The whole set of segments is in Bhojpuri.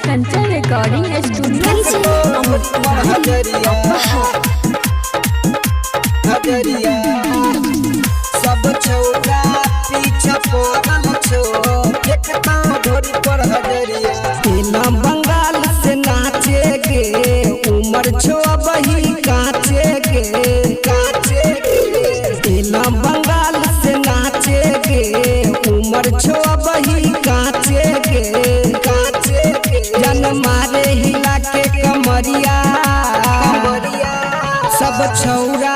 कंचन रिकॉर्डिंग स्टूडियो सब छौरा पीछा पड़ल छो एकता ढोरी पर हजरिया तेना बंगाल से नाचे गे उमर छो बही काचे गे तेना बंगाल से नाचे गे उमर छो बही काचे गे जन मारे हिला के कमरिया सब छौरा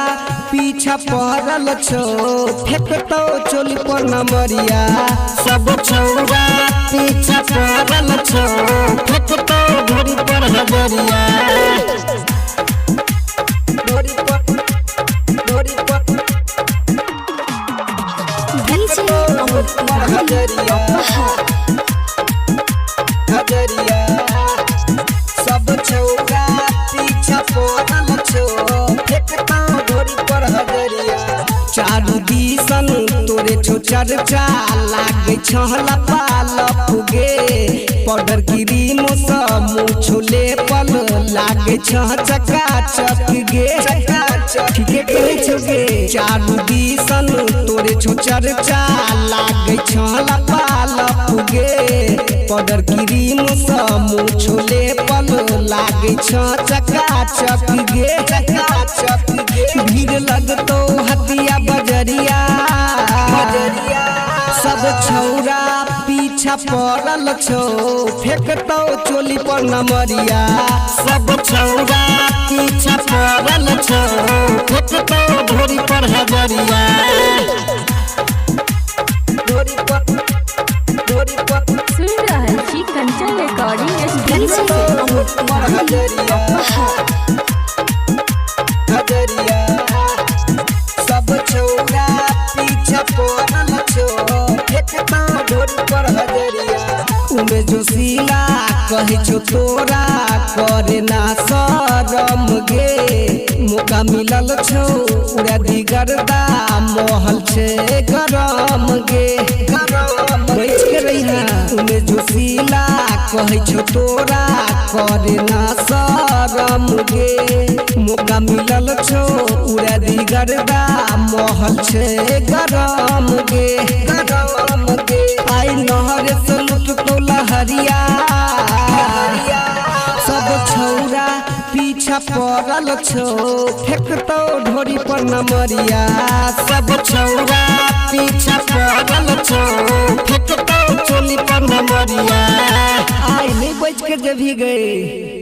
पीछा पड़ल छो फेंकतो चोली पर नमरिया सब छौरा पीछा पड़ल छो फेंकतो ढोरी पर हजरिया ढोरी पर हजरिया सब छौरा पीछा पड़ल छो फेंकतो ढोरी पर हजरिया चारू दिसन तोरे छो चर्चा लागे छहला पालप गे पाउडर गिरी मोसा मुछले पल लागे छह चका चक गे ठीके कहे छो गे चारू दिसन तोरे छो चर्चा लागे छहला पालप गे पाउडर गिरी मोसा मुछले पल लागे छह चका चक गे भीड़ लगतो हतिया बजरिया सब छौरा पीछा पड़ल छो फेंकतो चोली पर नमरिया सब छौरा पीछा पड़ल छो फेंकतो ढोरी पर हजरिया सुन रहल छी कंचन रिकॉर्डिंग स्टूडियो सब छौरा पीछा पड़ल छो फेंकता ढोरी पर हजरिया उमे जोशीला कहे छो तोरा करे ना शरम गे मौका मिलल छो पूरा दिगरदा महल छे गरम गे बैठ के रहिना उमे जोशीला कहे छो तोरा करे ना शरम गे मौका मिलल छो पूरा दिगरदा महल छे गरम गे आई नहर से लुटतो लहरिया सब छौरा पीछा पड़ल छो फेंकतो ढोरी पर नमरिया सब छौरा पीछा पड़ल छो फेंकतो चोली पर नमरिया आई नहीं बच के जब भी गए।